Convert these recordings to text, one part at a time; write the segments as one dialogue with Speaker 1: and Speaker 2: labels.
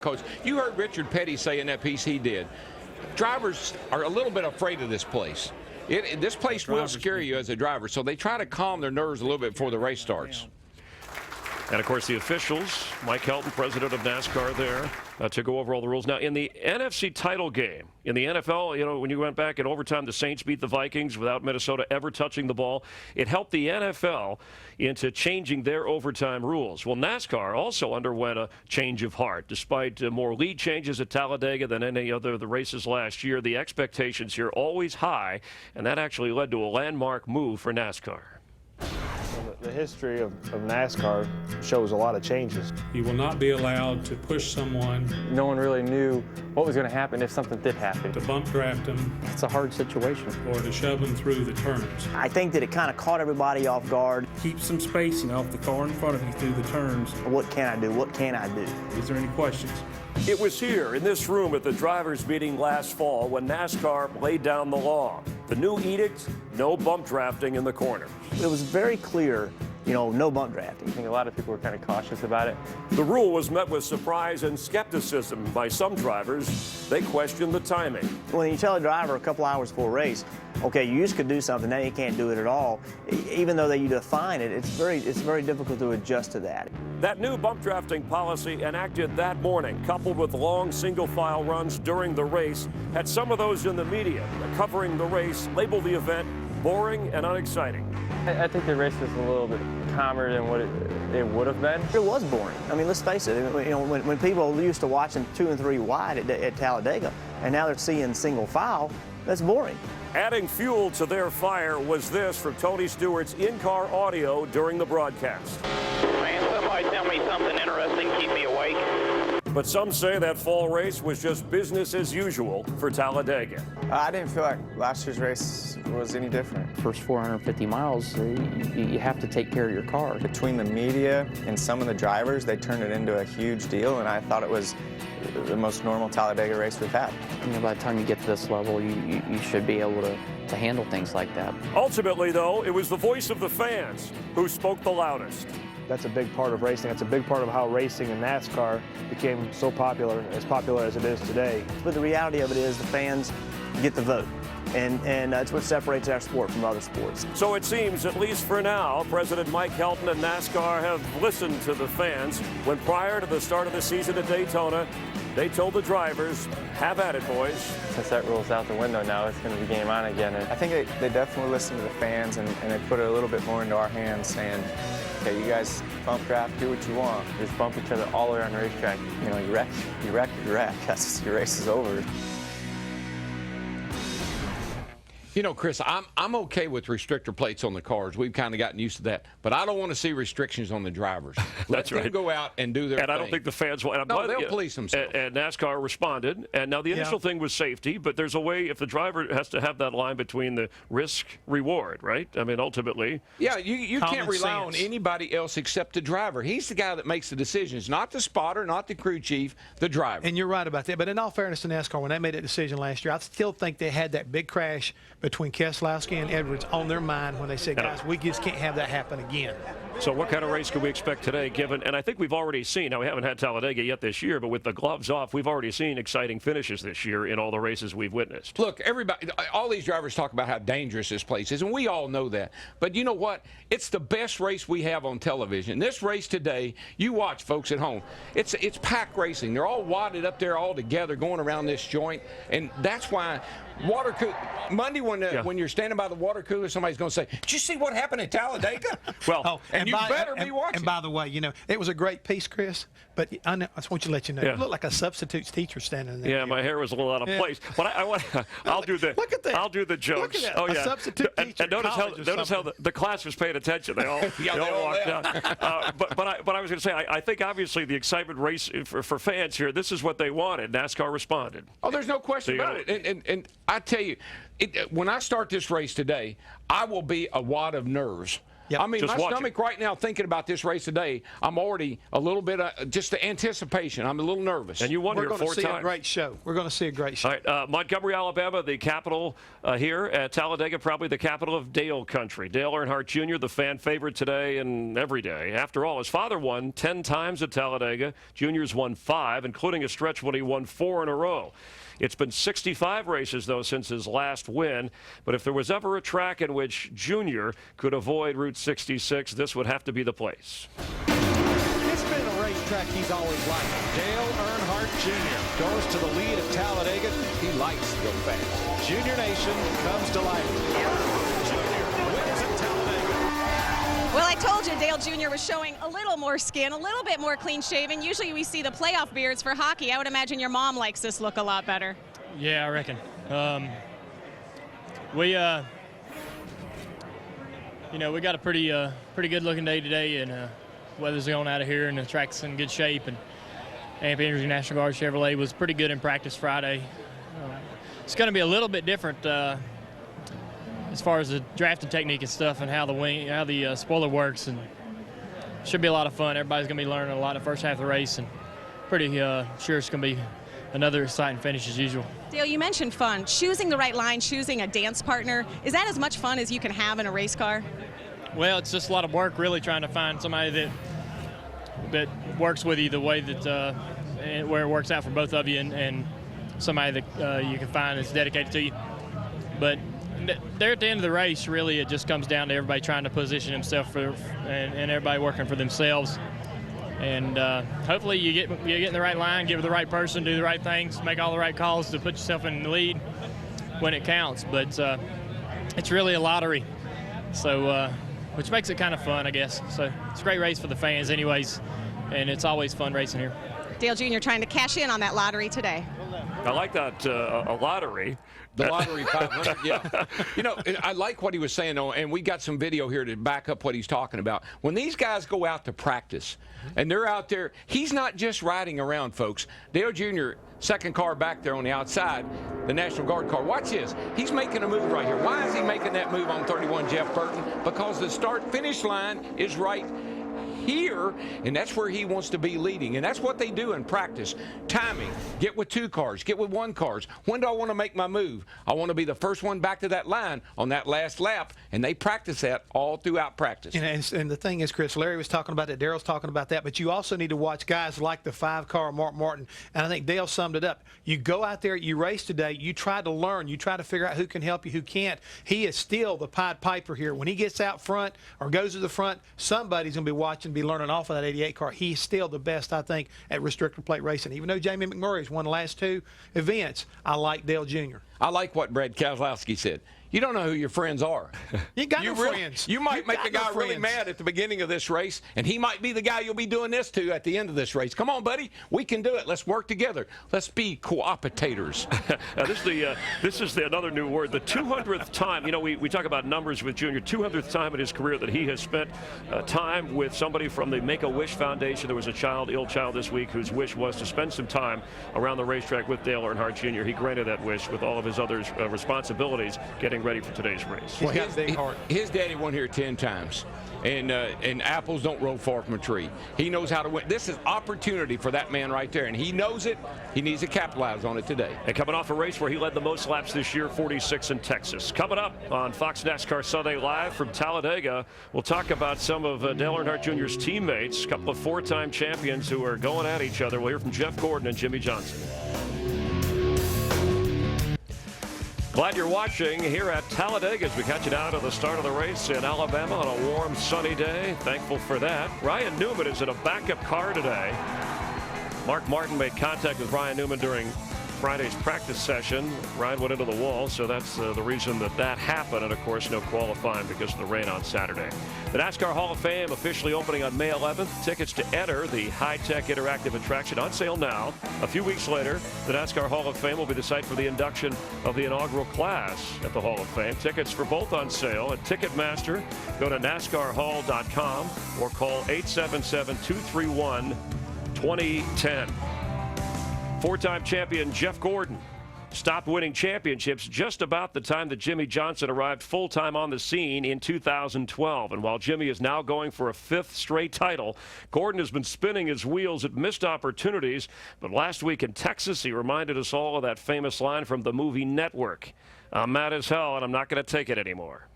Speaker 1: Coach, you heard Richard Petty say in that piece he did, drivers are a little bit afraid of this place. This place will scare you as a driver, so they try to calm their nerves a little bit before the race starts.
Speaker 2: And, of course, the officials, Mike Helton, president of NASCAR there, to go over all the rules. Now, in the NFC title game, in the NFL, you know, when you went back in overtime, the Saints beat the Vikings without Minnesota ever touching the ball. It helped the NFL into changing their overtime rules. Well, NASCAR also underwent a change of heart. Despite more lead changes at Talladega than any other of the races last year, the expectations here always high, and that actually led to a landmark move for NASCAR.
Speaker 3: The history of NASCAR shows a lot of changes.
Speaker 4: You will not be allowed to push someone.
Speaker 5: No one really knew what was going to happen if something did happen.
Speaker 4: To bump draft them.
Speaker 5: It's a hard situation.
Speaker 4: Or to shove them through the turns.
Speaker 6: I think that it kind of caught everybody off guard.
Speaker 7: Keep some spacing off the car in front of you through the turns.
Speaker 6: What can I do? What can I do?
Speaker 7: Is there any questions?
Speaker 2: It was here in this room at the drivers' meeting last fall when NASCAR laid down the law. The new edict, no bump drafting in the corner.
Speaker 6: It was very clear, you know, no bump drafting.
Speaker 5: I think a lot of people were kind of cautious about it.
Speaker 2: The rule was met with surprise and skepticism by some drivers. They questioned the timing.
Speaker 6: When you tell a driver a couple hours before a race, okay, you used to do something, now you can't do it at all. Even though you define it, it's very difficult to adjust to that.
Speaker 2: That new bump drafting policy enacted that morning, coupled with long single-file runs during the race, had some of those in the media covering the race label the event boring and unexciting.
Speaker 5: I think the race was a little bit calmer than what it would have been.
Speaker 6: It was boring. I mean, let's face it. You know, when people used to watching 2 and 3 wide at Talladega, and now they're seeing single file, that's boring.
Speaker 2: Adding fuel to their fire was this from Tony Stewart's in-car audio during the broadcast.
Speaker 8: Man, somebody tell me something interesting, keep me awake.
Speaker 2: But some say that fall race was just business as usual for Talladega.
Speaker 9: I didn't feel like last year's race was any different.
Speaker 5: First 450 miles, you have to take care of your car.
Speaker 9: Between the media and some of the drivers, they turned it into a huge deal, and I thought it was the most normal Talladega race we've had.
Speaker 5: You know, by the time you get to this level, you should be able to handle things like that.
Speaker 2: Ultimately, though, it was the voice of the fans who spoke the loudest.
Speaker 3: That's a big part of racing. That's a big part of how racing in NASCAR became so popular as it is today.
Speaker 6: But the reality of it is the fans get the vote. And that's what separates our sport from other sports.
Speaker 2: So it seems, at least for now, President Mike Helton and NASCAR have listened to the fans when prior to the start of the season at Daytona, they told the drivers, have at it, boys.
Speaker 5: Since that rule's out the window now, it's going to be game on again.
Speaker 9: I think they definitely listened to the fans, and they put it a little bit more into our hands, saying, okay, you guys bump draft, do what you want.
Speaker 5: Just bump each other all around the racetrack.
Speaker 9: You know, you wreck. That's your race is over.
Speaker 1: You know, Chris, I'm okay with restrictor plates on the cars. We've kind of gotten used to that. But I don't want to see restrictions on the drivers.
Speaker 2: That's
Speaker 1: Let
Speaker 2: right.
Speaker 1: them go out and do their thing.
Speaker 2: And I don't think the fans will.
Speaker 1: No, they'll police themselves.
Speaker 2: And NASCAR responded. And now the initial thing was safety, but there's a way if the driver has to have that line between the risk-reward, right? I mean, ultimately.
Speaker 1: Yeah, you can't rely on anybody else except the driver. He's the guy that makes the decisions, not the spotter, not the crew chief, the driver.
Speaker 10: And you're right about that. But in all fairness to NASCAR, when they made that decision last year, I still think they had that big crash between Keselowski and Edwards on their mind when they said, guys, we just can't have that happen again.
Speaker 2: So what kind of race can we expect today, given, and I think we've already seen, now we haven't had Talladega yet this year, but with the gloves off, we've already seen exciting finishes this year in all the races we've witnessed.
Speaker 1: Look, everybody, all these drivers talk about how dangerous this place is, and we all know that. But you know what? It's the best race we have on television. This race today, you watch, folks at home, it's pack racing. They're all wadded up there all together going around this joint, and that's why water cooler Monday when you're standing by the water cooler, somebody's going to say, "Did you see what happened at Talladega?"
Speaker 2: Well,
Speaker 1: and you better be watching.
Speaker 10: And by the way, you know, it was a great piece, Chris. But I just want you to let you know, you look like a substitutes teacher standing there.
Speaker 2: Yeah, my hair was a little out of place. But I'll do the
Speaker 10: look at that.
Speaker 2: I'll do the jokes.
Speaker 10: Look at that.
Speaker 2: Oh yeah.
Speaker 10: A substitute teacher.
Speaker 2: And notice how the class was paying attention. They all walked out. But I was going to say, I think obviously the excitement race for fans here, this is what they wanted. NASCAR responded.
Speaker 1: Oh, there's no question about it. And I tell you, when I start this race today, I will be a wad of nerves.
Speaker 10: Yep.
Speaker 1: I mean,
Speaker 2: Just
Speaker 1: my
Speaker 2: watching.
Speaker 1: stomach right now thinking about this race today, I'm already a little bit, just the anticipation. I'm a little nervous.
Speaker 2: And you won
Speaker 10: We're
Speaker 2: here
Speaker 10: going to
Speaker 2: 4
Speaker 10: see
Speaker 2: times.
Speaker 10: a great show. We're going to see a great show.
Speaker 2: All right, Montgomery, Alabama, the capital here at Talladega, probably the capital of Dale country. Dale Earnhardt Jr., the fan favorite today and every day. After all, his father won 10 times at Talladega. Junior's won 5, including a stretch when he won 4 in a row. It's been 65 races, though, since his last win. But if there was ever a track in which Junior could avoid Route 66, this would have to be the place.
Speaker 11: It's been a racetrack he's always liked. Dale Earnhardt Jr. goes to the lead at Talladega.
Speaker 1: He likes to go fast.
Speaker 11: Junior Nation comes to life. Junior wins at Talladega.
Speaker 12: Well, I told you Dale Jr. was showing a little more skin, a little bit more clean shaven. Usually we see the playoff beards for hockey. I would imagine your mom likes this look a lot better.
Speaker 7: Yeah, I reckon. We got a pretty good looking day today, and weather's going out of here, and the track's in good shape. And AMP Energy National Guard Chevrolet was pretty good in practice Friday. It's going to be a little bit different as far as the drafting technique and stuff, and how the spoiler works, and should be a lot of fun. Everybody's going to be learning a lot the first half of the race, and pretty sure it's going to be another exciting finish as usual.
Speaker 12: Dale, you mentioned fun. Choosing the right line, choosing a dance partner, is that as much fun as you can have in a race car?
Speaker 7: Well, it's just a lot of work, really, trying to find somebody that works with you the way that where it works out for both of you, and somebody that you can find that's dedicated to you. But there at the end of the race, really, it just comes down to everybody trying to position himself and everybody working for themselves. And hopefully you get in the right line, get with the right person, do the right things, make all the right calls to put yourself in the lead when it counts. But it's really a lottery, so which makes it kind of fun, I guess. So it's a great race for the fans anyways, and it's always fun racing here.
Speaker 12: Dale Jr. trying to cash in on that lottery today.
Speaker 2: I like that, a lottery.
Speaker 1: The lottery 500, yeah. You know, I like what he was saying, though, and we got some video here to back up what he's talking about. When these guys go out to practice, and they're out there, he's not just riding around, folks. Dale Jr., second car back there on the outside, the National Guard car. Watch this. He's making a move right here. Why is he making that move on 31 Jeff Burton? Because the start-finish line is right here, and that's where he wants to be leading, and that's what they do in practice. Timing, get with 2 cars, get with 1 cars. When do I want to make my move? I want to be the first one back to that line on that last lap, and they practice that all throughout practice.
Speaker 10: And the thing is, Chris, Larry was talking about that, Daryl's talking about that, but you also need to watch guys like the 5-car Mark Martin, and I think Dale summed it up. You go out there, you race today, you try to learn, you try to figure out who can help you, who can't. He is still the Pied Piper here. When he gets out front or goes to the front, somebody's going to be watching, be learning off of that 88 car. He's still the best, I think, at restrictor plate racing. Even though Jamie McMurray's won the last 2 events, I like Dale Jr.
Speaker 1: I like what Brad Keselowski said. You don't know who your friends are.
Speaker 10: You got no friends.
Speaker 1: You might make a guy really mad at the beginning of this race, and he might be the guy you'll be doing this to at the end of this race. Come on, buddy. We can do it. Let's work together. Let's be cooperators.
Speaker 2: This is another new word. The 200th time, you know, we talk about numbers with Junior, 200th time in his career that he has spent time with somebody from the Make-A-Wish Foundation. There was a ill child this week whose wish was to spend some time around the racetrack with Dale Earnhardt Jr. He granted that wish with all of his other responsibilities getting ready for today's race.
Speaker 10: Well,
Speaker 1: his daddy won here 10 times. And apples don't roll far from a tree. He knows how to win. This is opportunity for that man right there, and he knows it. He needs to capitalize on it today.
Speaker 2: And coming off a race where he led the most laps this year, 46 in Texas. Coming up on Fox NASCAR Sunday Live from Talladega, we'll talk about some of Dale Earnhardt Jr.'s teammates, a couple of 4-time champions who are going at each other. We'll hear from Jeff Gordon and Jimmie Johnson. Glad you're watching here at Talladega as we catch you down to the start of the race in Alabama on a warm, sunny day. Thankful for that. Ryan Newman is in a backup car today. Mark Martin made contact with Ryan Newman during Friday's practice session. Ryan went into the wall, so that's the reason that happened. And, of course, no qualifying because of the rain on Saturday. The NASCAR Hall of Fame officially opening on May 11th. Tickets to enter the high-tech interactive attraction on sale now. A few weeks later, the NASCAR Hall of Fame will be the site for the induction of the inaugural class at the Hall of Fame. Tickets for both on sale at Ticketmaster. Go to NASCARHall.com or call 877-231-2010. 4-time champion Jeff Gordon stopped winning championships just about the time that Jimmie Johnson arrived full-time on the scene in 2012. And while Jimmie is now going for a 5th straight title, Gordon has been spinning his wheels at missed opportunities. But last week in Texas, he reminded us all of that famous line from the movie Network. I'm mad as hell, and I'm not going to take it anymore.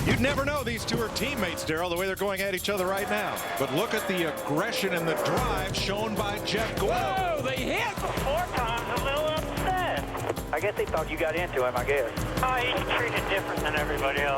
Speaker 11: You'd never know these two are teammates, Darrell, the way they're going at each other right now. But look at the aggression and the drive shown by Jeff Gordon.
Speaker 8: Whoa, they hit 4 times, a little upset. I guess they thought you got into him, I guess. Oh, he's treated different than everybody else.